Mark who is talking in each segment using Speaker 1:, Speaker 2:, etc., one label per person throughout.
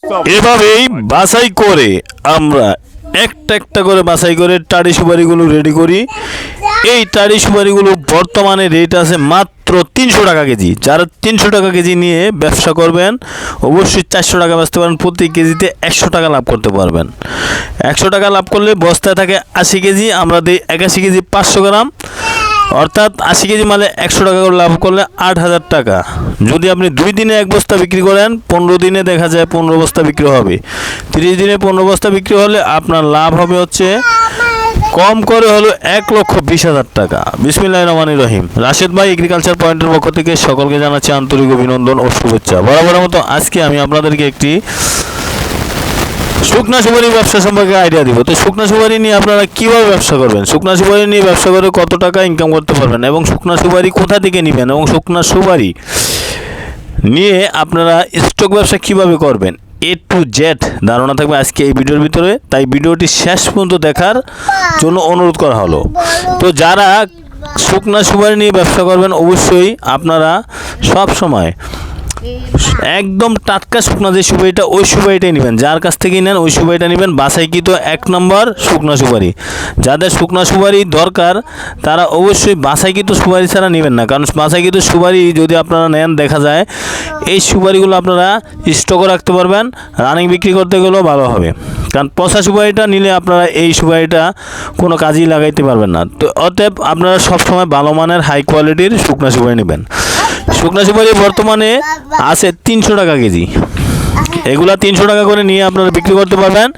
Speaker 1: এভাবেই বাছাই করে আমরা একটা একটা করে বাছাই করে টাড়ি সুপারিগুলো রেডি করি। এই টাড়ি সুপারিগুলো বর্তমানে রেট আছে মাত্র 300 টাকা কেজি। যারা 300 টাকা কেজি নিয়ে ব্যবসা করবেন অবশ্যই 400 টাকা বেচতে পারেন, প্রতি কেজিতে 100 টাকা লাভ করতে পারবেন। 100 টাকা লাভ করলে বস্তায় থাকে 80 কেজি, আমরা দিই 81 কেজি 500 গ্রাম, অর্থাৎ 80 কেজি মালে 100 টাকা করে লাভ করলে 8000 টাকা। যদি আপনি 2 দিনে 1 বস্তা বিক্রি করেন, 15 দিনে দেখা যায় 15 বস্তা বিক্রি হবে। 30 দিনে 15 বস্তা বিক্রি হলে আপনার লাভ হবে হচ্ছে কম করে হলো 1,20,000 টাকা। বিসমিল্লাহির রহমানির রহিম। রাশেদ ভাই এগ্রিকালচার পয়েন্টের পক্ষ থেকে সকলকে জানাচ্ছি আন্তরিক অভিনন্দন ও শুভেচ্ছা। বরাবরের মতো আজকে আমি আপনাদেরকে একটি শুকনা সুপারি ব্যবসা সম্পর্কে আইডিয়া দিব। তো শুকনা সুপারি নিয়ে আপনারা কীভাবে ব্যবসা করবেন, শুকনা সুপারি নিয়ে ব্যবসা করে কত টাকা ইনকাম করতে পারবেন, এবং শুকনা সুপারি কোথা থেকে নেবেন, এবং শুকনা সুপারি নিয়ে আপনারা স্টক ব্যবসা কীভাবে করবেন, A to Z ধারণা থাকবে আজকে এই ভিডিওর ভিতরে। তাই ভিডিওটি শেষ পর্যন্ত দেখার জন্য অনুরোধ করা হলো। তো যারা শুকনা সুপারি নিয়ে ব্যবসা করবেন অবশ্যই আপনারা সব সময় একদম টাটকা শুকনা যে সুপারিটা ওই সুপারিটাই নেবেন। যার কাছ থেকে নেন ওই সুপারিটা নেবেন। বাছাইকৃত 1 নম্বর শুকনা সুপারি। যাদের শুকনা সুপারি দরকার তারা অবশ্যই বাছাইকৃত সুপারি ছাড়া নেবেন না, কারণ বাছাইকৃত সুপারি যদি আপনারা নেন দেখা যায় এই সুপারিগুলো আপনারা স্টকও রাখতে পারবেন, রানিং বিক্রি করতে গেলেও ভালো হবে। কারণ পচা সুপারিটা নিলে আপনারা এই সুপারিটা কোনো কাজেই লাগাইতে পারবেন না। তো অতএব আপনারা সবসময় ভালো মানের হাই কোয়ালিটির শুকনা সুপারি নেবেন। শুকনা সুপারি বর্তমানে আছে 300 টাকা কেজি। এগুলা 300 টাকা করে নিয়ে আপনারা বিক্রি করতে পারবেন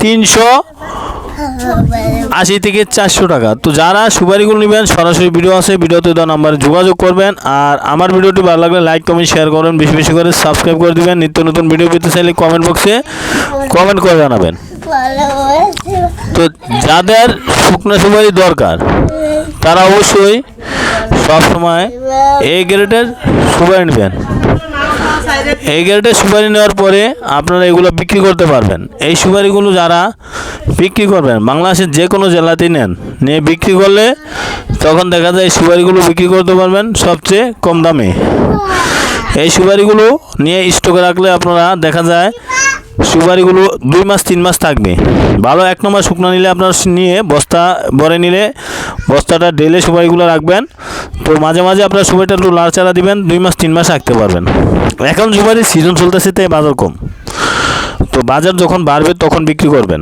Speaker 1: 380 থেকে 400 টাকা। তো যারা সুপারিগুলো নেবেন সরাসরি ভিডিও আছে, ভিডিওতে দেওয়া নাম্বারে যোগাযোগ করবেন। আর আমার ভিডিওটি ভালো লাগলে লাইক কমেন্ট শেয়ার করবেন, বেশি বেশি করে সাবস্ক্রাইব করে দিবেন। নিত্য নতুন ভিডিও পেতে চাইলে কমেন্ট বক্সে কমেন্ট করে জানাবেন। তো যাদের শুকনো সুপারি দরকার তারা অবশ্যই সবসময় এই গ্রেডের সুপারি নেবেন। এই গ্রেডের সুপারি নেওয়ার পরে আপনারা এগুলো বিক্রি করতে পারবেন। এই সুপারিগুলো যারা বিক্রি করবেন বাংলাদেশের যে কোনো জেলাতেই নেন, নিয়ে বিক্রি করলে তখন দেখা যায় এই সুপারিগুলো বিক্রি করতে পারবেন সবচেয়ে কম দামে। এই সুপারিগুলো নিয়ে স্টকে রাখলে আপনারা দেখা যায় সুপারিগুলো 2 মাস 3 মাস থাকবে। ভালো 1 নম্বর শুকনো নিলে আপনার নিয়ে বস্তা ভরে নিলে বস্তাটা ঢেলে সুপারিগুলো রাখবেন। তো মাঝে মাঝে আপনার সুপারিটা একটু লাড়চাড়া দিবেন, 2 মাস 3 মাস রাখতে পারবেন। এখন সুপারির সিজন চলতেছে তাই বাজার কম, তো বাজার যখন বাড়বে তখন বিক্রি করবেন।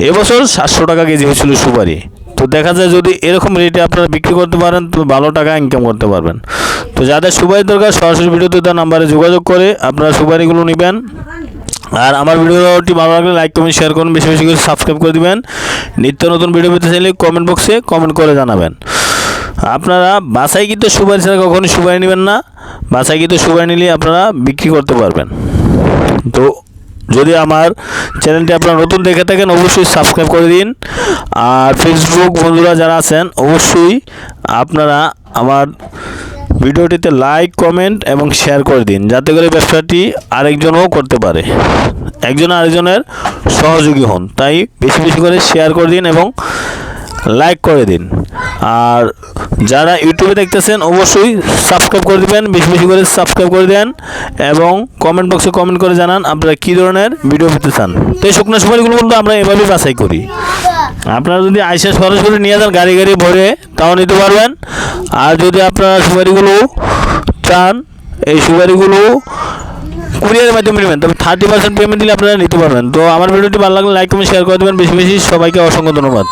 Speaker 1: এবছর 700 টাকা কেজি হয়েছিল সুপারি। তো দেখা যায় যদি এরকম রেটে আপনারা বিক্রি করতে পারেন তো ভালো টাকা ইনকাম করতে পারবেন। তো যাদের সুপারি দরকার সরাসরি ভিডিওতে দেওয়া নাম্বারে যোগাযোগ করে আপনারা সুপারিগুলো নেবেন। আর আমার ভিডিওটি ভালো লাগলে লাইক কমেন্ট শেয়ার করুন, বেশি বেশি করে সাবস্ক্রাইব করে দিবেন। নিত্য নতুন ভিডিও পেতে চাইলে কমেন্ট বক্সে কমেন্ট করে জানাবেন। আপনারা বাছাইকৃত সুপারি ছাড়া কখনোই সুপারি নেবেন না। বাছাইকৃত সুপারি নিলে আপনারা বিক্রি করতে পারবেন। তো যদি আমার চ্যানেলটি আপনারা নতুন দেখে থাকেন অবশ্যই সাবস্ক্রাইব করে দিন। আর ফেসবুক বন্ধুরা যারা আছেন অবশ্যই আপনারা আমার ভিডিওটিতে লাইক কমেন্ট এবং শেয়ার করে দিন, যাতে করে ব্যবসাটি আরেকজনও করতে পারে, একজন আরেকজনের সহযোগী হন। তাই বেশি বেশি করে শেয়ার করে দিন এবং লাইক করে দিন। আর যারা ইউটিউবে দেখতেছেন অবশ্যই সাবস্ক্রাইব করে দিবেন, বেশি বেশি করে সাবস্ক্রাইব করে দেন এবং কমেন্ট বক্সে কমেন্ট করে জানান আপনারা কী ধরনের ভিডিও পেতে চান। তো এই শুকনো সুপারিগুলো কিন্তু আমরা এভাবেই বাছাই করি। আপনারা যদি আইসা সরাসরি নিয়ে যান গাড়ি গাড়ি ভরে তাও নিতে পারবেন। আর যদি আপনারা সুপারিগুলো চান এই সুপারিগুলো কুরিয়ারের মাধ্যমে নেবেন, তবে 30% পেমেন্ট দিলে আপনারা নিতে পারবেন। তো আমার ভিডিওটি ভালো লাগলে লাইক কমেন্ট শেয়ার করে দেবেন, বেশি বেশি। সবাইকে অসংখ্য ধন্যবাদ।